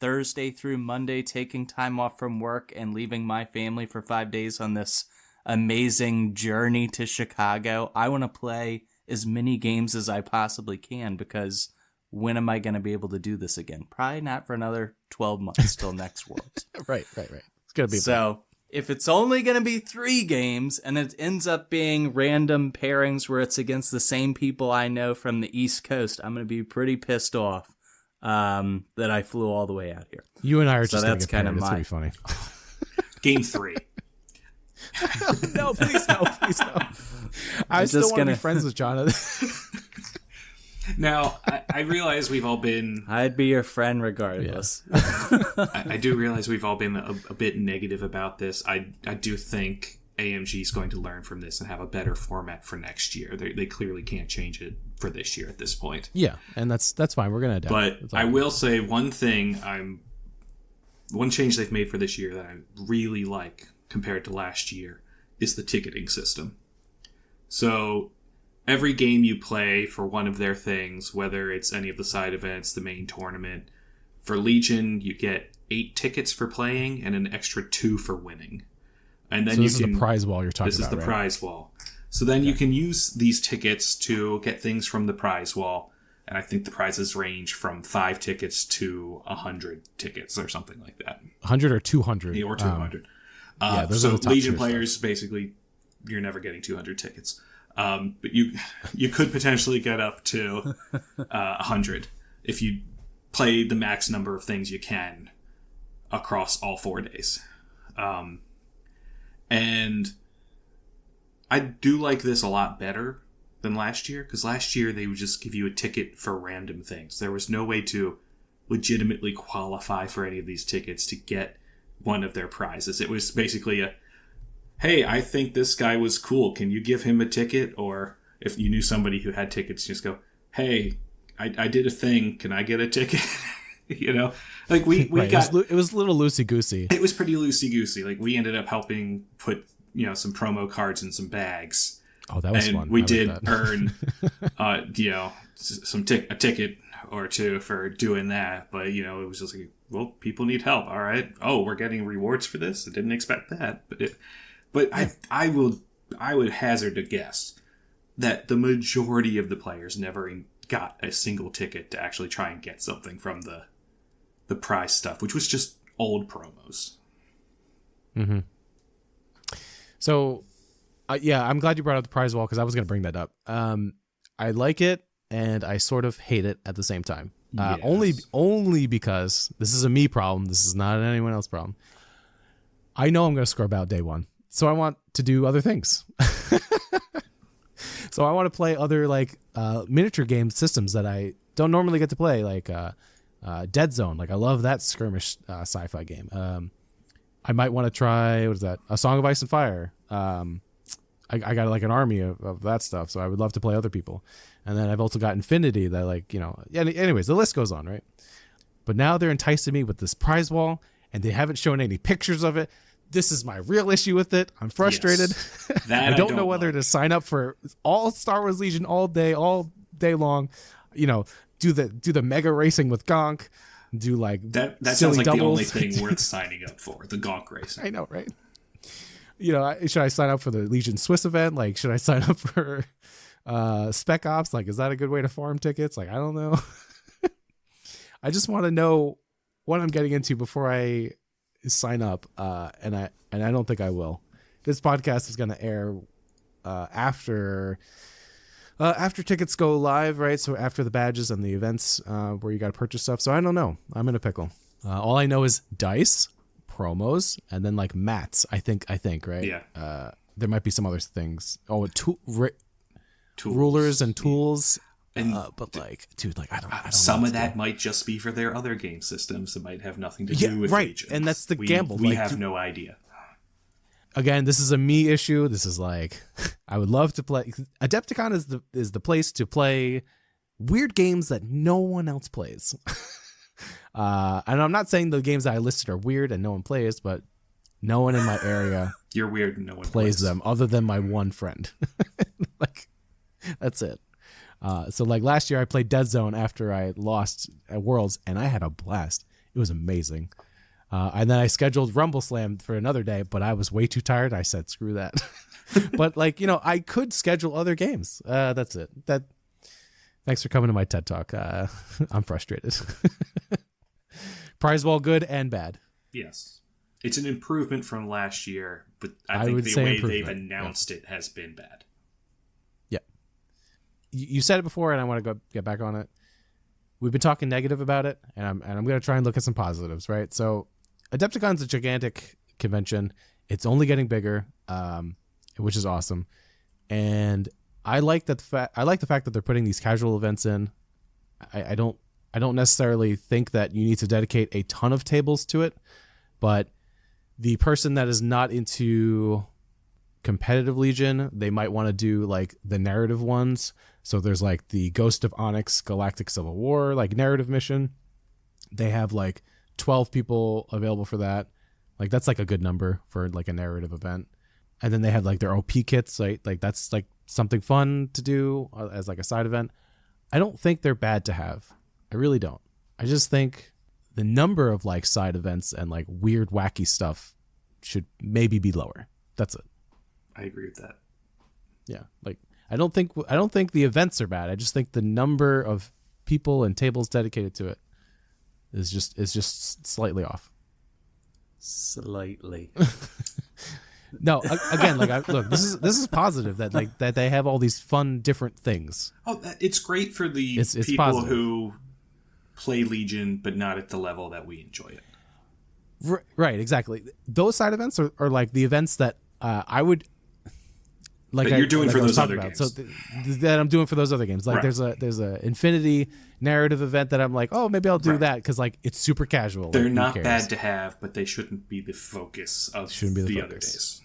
Thursday through Monday, taking time off from work and leaving my family for 5 days on this amazing journey to Chicago, I want to play as many games as I possibly can, because when am I going to be able to do this again? Probably not for another 12 months till next World. Right. It's going to be so. if it's only going to be 3 games and it ends up being random pairings where it's against the same people I know from the East Coast, I'm going to be pretty pissed off that I flew all the way out here. You and I are So just that's going to kind of It's going to be funny. Game 3. No, please no. I still want to be friends with Jonathan. Now, I realize we've all been... I'd be your friend regardless. I do realize we've all been a bit negative about this. I do think AMG is going to learn from this and have a better format for next year. They clearly can't change it for this year at this point. Yeah, and that's fine. We're going to adapt. But I will say one thing. One change they've made for this year that I really like compared to last year is the ticketing system. So every game you play for one of their things, whether it's any of the side events, the main tournament, for Legion, you get 8 tickets for playing and an extra 2 for winning. And then this is the prize wall you're talking about. This is the prize wall. So then you can use these tickets to get things from the prize wall. And I think the prizes range from 5 tickets to 100 tickets or something like that. 100 or 200. Or 200. Those are the top Legion tier players, stuff. basically, you're never getting 200 tickets. But you could potentially get up to 100 if you play the max number of things you can across all 4 days. And I do like this a lot better than last year, because last year they would just give you a ticket for random things. There was no way to legitimately qualify for any of these tickets to get one of their prizes. It was basically a, hey, I think this guy was cool. Can you give him a ticket? Or if you knew somebody who had tickets, just go, hey, I did a thing. Can I get a ticket? You know, like we right, got... It was a little loosey-goosey. It was pretty loosey-goosey. Like we ended up helping put, some promo cards in some bags. Oh, that was and fun. We I did like that. earn, a ticket or 2 for doing that. But, it was just like, well, people need help. All right. Oh, we're getting rewards for this. I didn't expect that. But I would hazard a guess that the majority of the players never got a single ticket to actually try and get something from the prize stuff, which was just old promos. Mm-hmm. So, I'm glad you brought up the prize wall because I was going to bring that up. I like it and I sort of hate it at the same time. Yes. Only because this is a me problem. This is not an anyone else problem. I know I'm going to scrub out day 1, so I want to do other things. So I want to play other miniature game systems that I don't normally get to play, like Dead Zone. Like I love that skirmish sci-fi game. I might want to try, what is that? A Song of Ice and Fire. I got like an army of that stuff, so I would love to play other people. And then I've also got Infinity that anyways, the list goes on, right? But now they're enticing me with this prize wall, and they haven't shown any pictures of it. This is my real issue with it. I'm frustrated. Yes. That I don't know whether to sign up for all Star Wars Legion all day long. Do the mega racing with Gonk. Do that silly sounds like doubles. the only thing worth signing up for, the Gonk racing. I know, right? Should I sign up for the Legion Swiss event? Like, should I sign up for Spec Ops? Like, is that a good way to farm tickets? Like, I don't know. I just want to know what I'm getting into before I sign up. And I don't think I will. This podcast is going to air after tickets go live, right? So after the badges and the events where you got to purchase stuff. So I don't know. I'm in a pickle. All I know is dice, promos, and then like mats. I think, right? Yeah. There might be some other things. Oh, Tools. rulers and tools. And but I don't. Some know of that might just be for their other game systems. It might have nothing to Yeah, do with right. Legions. And that's the gamble. We have no idea. Again, this is a me issue. This is like, I would love to play. Adepticon is the place to play weird games that no one else plays. And I'm not saying the games that I listed are weird and no one plays, but no one in my area You're weird and no one plays them other than my one friend. Like, that's it. So like last year I played Dead Zone after I lost at Worlds, and I had a blast. It was amazing. And then I scheduled Rumble Slam for another day, but I was way too tired. I said, screw that. But I could schedule other games. That's it. Thanks for coming to my TED Talk. I'm frustrated. Prize wall, good and bad. Yes. It's an improvement from last year, but I would think the say way they've improvement. announced it has been bad. Yeah. You said it before, and I want to get back on it. We've been talking negative about it, and I'm going to try and look at some positives, right? So Adepticon's a gigantic convention. It's only getting bigger, which is awesome. And I like the fact that they're putting these casual events in. I don't necessarily think that you need to dedicate a ton of tables to it, but the person that is not into competitive Legion, they might want to do like the narrative ones. So there's like the Ghost of Onyx Galactic Civil War like narrative mission. They have like 12 people available for that. Like that's like a good number for like a narrative event. And then they have like their OP kits, right? Like that's like something fun to do as like a side event. I don't think they're bad to have. I really don't. I just think the number of like side events and like weird wacky stuff should maybe be lower. That's it. I agree with that. Yeah, like I don't think the events are bad. I just think the number of people and tables dedicated to it is just slightly off. Slightly. No, again, like look, this is positive that like that they have all these fun different things. Oh, it's great for the It's people positive. who play Legion, but not at the level that we enjoy it. Right, exactly. Those side events are like the events that I would like. That you're doing for I was those talking other about. games. So that I'm doing for those other games. Like Right. there's a Infinity narrative event that I'm like, oh, maybe I'll do Right. that because like it's super casual. They're like, who not cares? bad to have, but they shouldn't be the focus of Shouldn't be the other focus. days.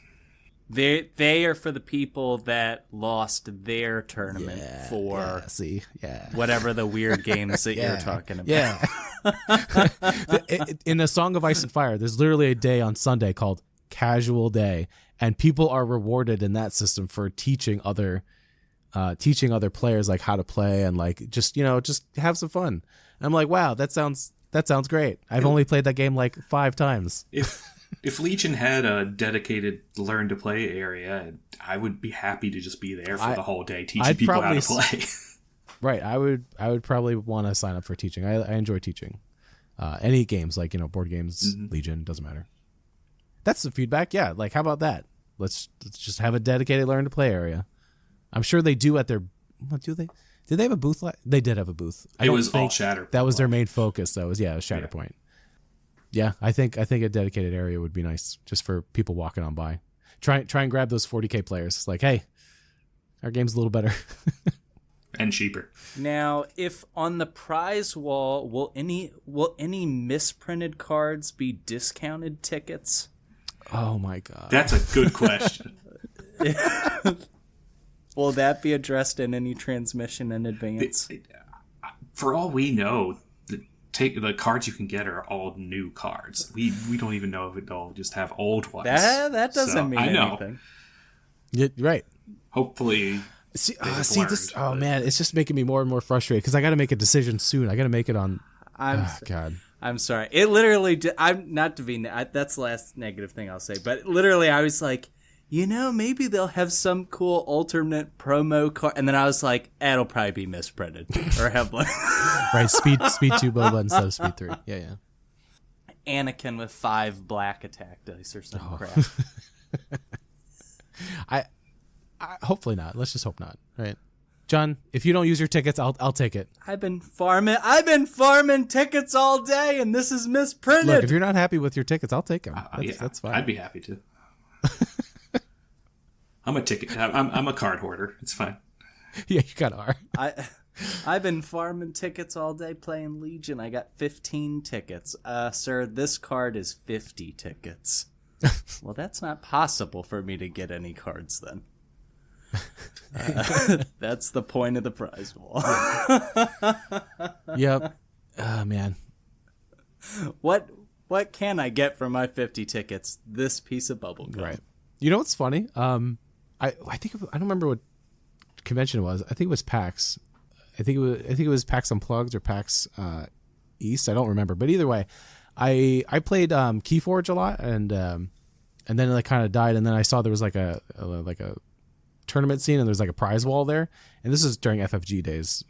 They are for the people that lost their tournament for whatever the weird games that you're talking about. Yeah. In A Song of Ice and Fire, there's literally a day on Sunday called Casual Day, and people are rewarded in that system for teaching other players like how to play and like just have some fun. And I'm like, wow, that sounds great. I've only played that game like 5 times. If Legion had a dedicated learn to play area, I would be happy to just be there for the whole day teaching people how to play. Right. I would probably want to sign up for teaching. I enjoy teaching. Any games like, board games, Legion, doesn't matter. That's the feedback. Yeah. Like, how about that? Let's just have a dedicated learn to play area. I'm sure they do at their, what do they? Did they have a booth? They did have a booth. It was all Shatterpoint. That was their main focus though. It was Shatterpoint. Yeah, I think a dedicated area would be nice just for people walking on by. Try and grab those 40K players. It's like, hey, our game's a little better. And cheaper. Now, if on the prize wall, will any misprinted cards be discounted tickets? Oh my god. That's a good question. Will that be addressed in any transmission in advance? For all we know, the cards you can get are all new cards. We don't even know if they'll just have old ones. That doesn't mean anything. Yeah, right. Hopefully. See this. Oh man, it's just making me more and more frustrated because I got to make a decision soon. I got to make it on. God. I'm sorry. It literally. I'm not to be. That's the last negative thing I'll say. But literally, I was like, maybe they'll have some cool alternate promo card, and then I was like, it'll probably be misprinted or have like right speed 2 boba instead of speed 3. Yeah. Anakin with 5 black attack dice or some crap. I hopefully not. Let's just hope not. Right, John. If you don't use your tickets, I'll take it. I've been farming tickets all day, and this is misprinted. Look, if you're not happy with your tickets, I'll take them. That's fine. I'd be happy to. I'm a card hoarder. It's fine. Yeah, you got R. I've been farming tickets all day playing Legion. I got 15 tickets. Sir, this card is 50 tickets. Well, that's not possible for me to get any cards then. That's the point of the prize wall. Yep. Oh man. What can I get for my 50 tickets? This piece of bubblegum. Right. You know what's funny? I think I don't remember what convention it was. I think it was PAX. I think it was PAX Unplugged or PAX East. I don't remember, but either way, I played Keyforge a lot, and then it kind of died. And then I saw there was like a tournament scene, and there's like a prize wall there. And this is during FFG days.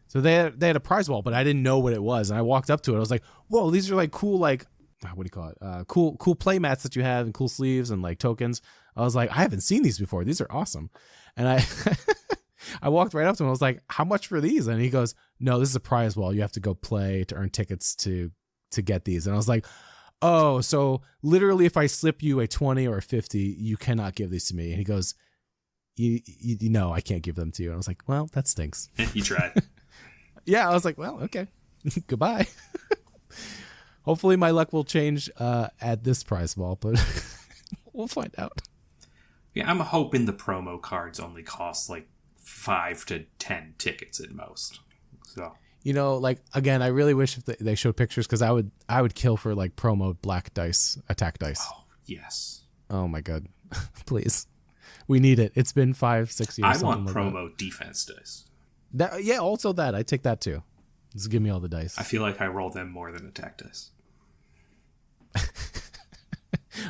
So they had a prize wall, but I didn't know what it was. And I walked up to it. I was like, "Whoa, these are like cool like what do you call it? Cool play mats that you have and cool sleeves and like tokens. I was like, I haven't seen these before. These are awesome. And I I walked right up to him. I was like, how much for these? And he goes, no, this is a prize wall. You have to go play to earn tickets to get these. And I was like, oh, so literally if I slip you a 20 or a 50, you cannot give these to me. And he goes, you know, I can't give them to you. And I was like, well, that stinks. You tried. Yeah, I was like, well, okay. Goodbye. Hopefully my luck will change at this prize wall, but we'll find out. Yeah, I'm hoping the promo cards only cost like 5 to 10 tickets at most. So, you know, like, again, I really wish if they showed pictures, because I would kill for like promo black dice, attack dice. oh, yes. Oh my god. Please. We need it. It's been 5-6 years. I want like promo defense dice. that. Yeah, also that. I take that too. Just give me all the dice. I feel like I roll them more than attack dice.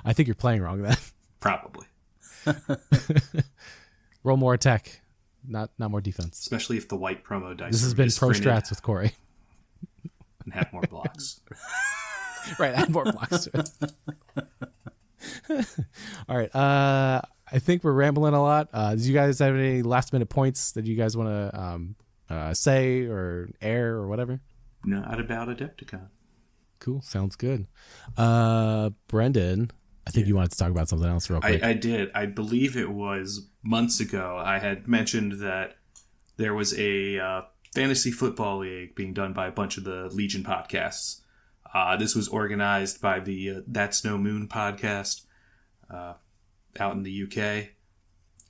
I think you're playing wrong then. Probably. Roll more attack, not more defense. Especially if the white promo dice This has been pro strats with Corey. and have more blocks. Right, add more blocks to it. All right. I think we're rambling a lot. Do you guys have any last minute points that you guys want to say or air or whatever? Not about Adepticon. Cool. Sounds good. Brendan, I think you wanted to talk about something else real quick. I did. I believe it was months ago. I had mentioned that there was a fantasy football league being done by a bunch of the Legion podcasts. This was organized by the That's No Moon podcast out in the UK.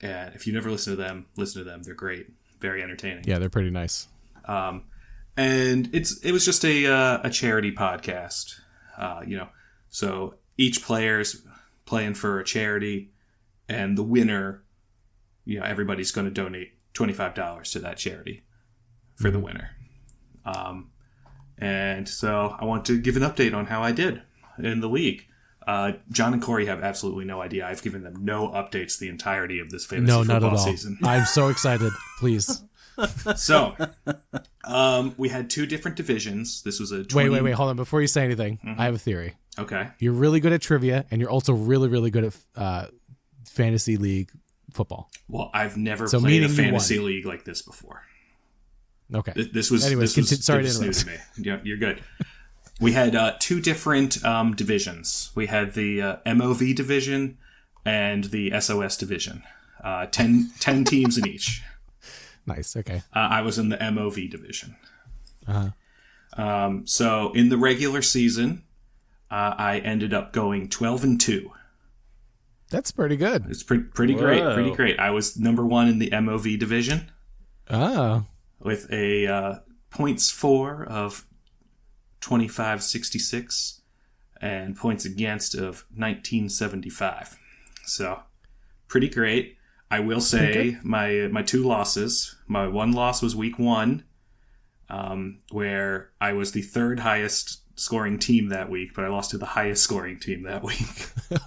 And if you never listen to them, listen to them. They're great. Very entertaining. Yeah, they're pretty nice. And it was just a charity podcast, so each player's playing for a charity, and the winner, everybody's going to donate $25 to that charity for the winner. And so I want to give an update on how I did in the league. John and Corey have absolutely no idea. I've given them no updates the entirety of this fantasy football season. I'm so excited. Please. So, we had 2 different divisions. This was a 20... Wait, hold on. Before you say anything, I have a theory. Okay. You're really good at trivia, and you're also really, really good at fantasy league football. Well, I've never played a fantasy league like this before. Okay. This was sorry to news to me. Yeah, you're good. We had 2 different divisions. We had the MOV division and the SOS division. 10 teams in each. Nice. Okay. I was in the MOV division. Uh-huh. So in the regular season, I ended up going 12-2. That's pretty good. It's pretty great. Pretty great. I was number 1 in the MOV division. Oh. With a points for of 2566 and points against of 1975. So pretty great. I will say my 2 losses. My 1 loss was week 1, where I was the 3rd highest scoring team that week, but I lost to the highest scoring team that week.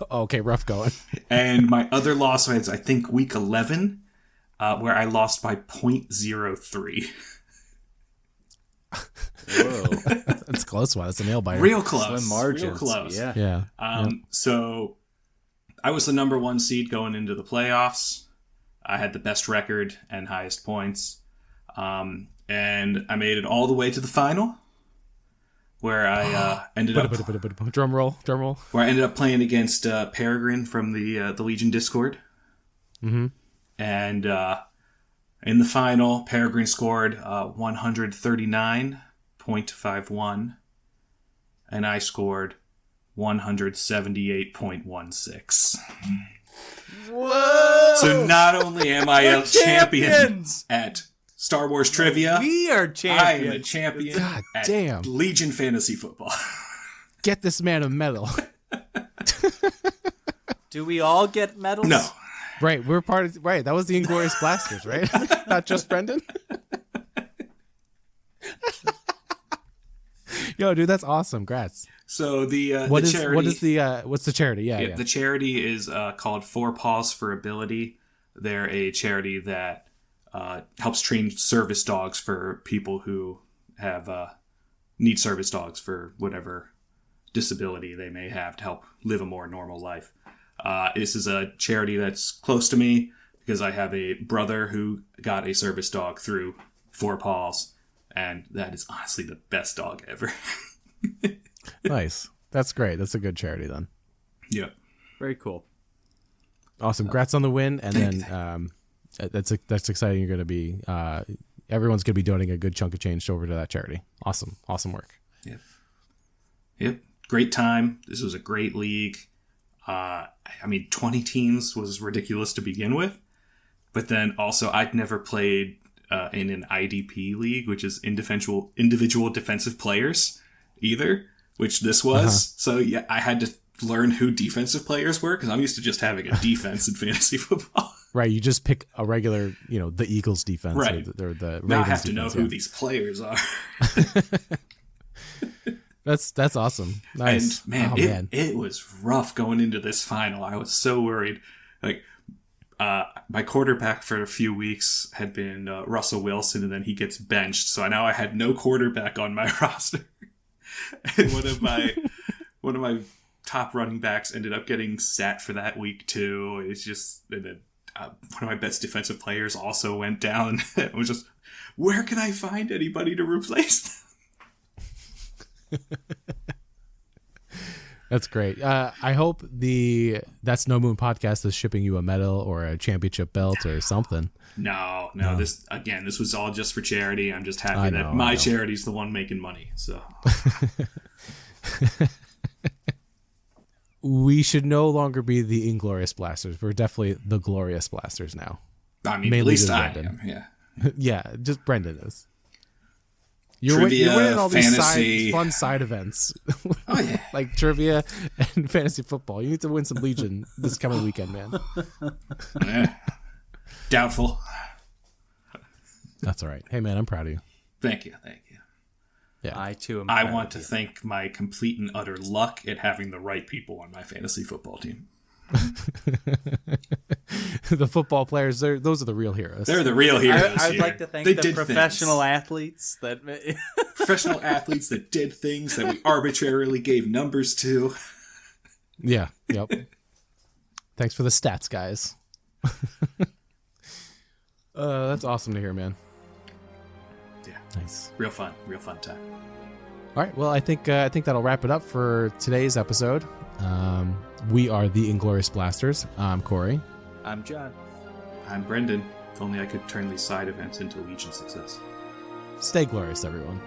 Okay, rough going. And my other loss was, I think, week 11, where I lost by 0.03. Whoa. That's a close one. That's a nail biter. Real close. Slim margins. Real close. Yeah. So I was the number 1 seed going into the playoffs. I had the best record and highest points. And I made it all the way to the final, where I ended up... Drum roll. Where I ended up playing against Peregrine from the Legion Discord. Mm-hmm. And in the final, Peregrine scored 139.51, and I scored 178.16. Whoa! So not only am I a champion at Star Wars trivia, We are champions. I am a champion God at damn. Legion Fantasy Football. Get this man a medal. Do we all get medals? No. Right, we're part of... Right, that was the Inglorious Blasters, right? Not just Brendan? Yo, dude, that's awesome. Congrats. So the charity... What's the charity? Yeah. The charity is called 4 Paws for Ability. They're a charity that helps train service dogs for people who have need service dogs for whatever disability they may have to help live a more normal life. This is a charity that's close to me because I have a brother who got a service dog through Four Paws, and that is honestly the best dog ever. Nice. That's great. That's a good charity then. Yeah. Very cool. Awesome. Congrats on the win. And then that's exciting. You're going to be everyone's going to be donating a good chunk of change over to that charity. Awesome. Awesome work. Yep. Great time. This was a great league. 20 teams was ridiculous to begin with. But then also, I'd never played in an IDP league, which is individual defensive players either, which this was. So yeah, I had to learn who defensive players were because I'm used to just having a defense in fantasy football. Right. You just pick a regular, the Eagles defense. Right. Or the Ravens now I have to defense, know who these players are. That's awesome. Nice. And it was rough going into this final. I was so worried. Like, my quarterback for a few weeks had been Russell Wilson, and then he gets benched. So now I had no quarterback on my roster. And one of my top running backs ended up getting sat for that week too. It's just one of my best defensive players also went down. It was just, where can I find anybody to replace them? That's great. I hope That's No Moon podcast is shipping you a medal or a championship belt or something. No. This was all just for charity. I'm just happy that my charity's the one making money. So we should no longer be the Inglorious Blasters. We're definitely the Glorious Blasters now. I mean, at least I am. Yeah. Yeah, just Brendan is. You're Trivia, winning all fantasy. these fun side events. Oh, yeah. Like trivia and fantasy football. You need to win some Legion this coming weekend, man. Doubtful. That's all right. Hey, man, I'm proud of you. Thank you. Yeah. I too am. I want to thank my complete and utter luck at having the right people on my fantasy football team. The football players, those are the real heroes. They're the real heroes. I'd like to thank the professional athletes that professional athletes that did things that we arbitrarily gave numbers to. Yeah. Yep. Thanks for the stats, guys. That's awesome to hear, man. Yeah. Nice. Real fun time. All right. Well, I think that'll wrap it up for today's episode. We are the Inglorious Blasters. I'm Corey. I'm John. I'm Brendan. If only I could turn these side events into Legion success. Stay glorious, everyone.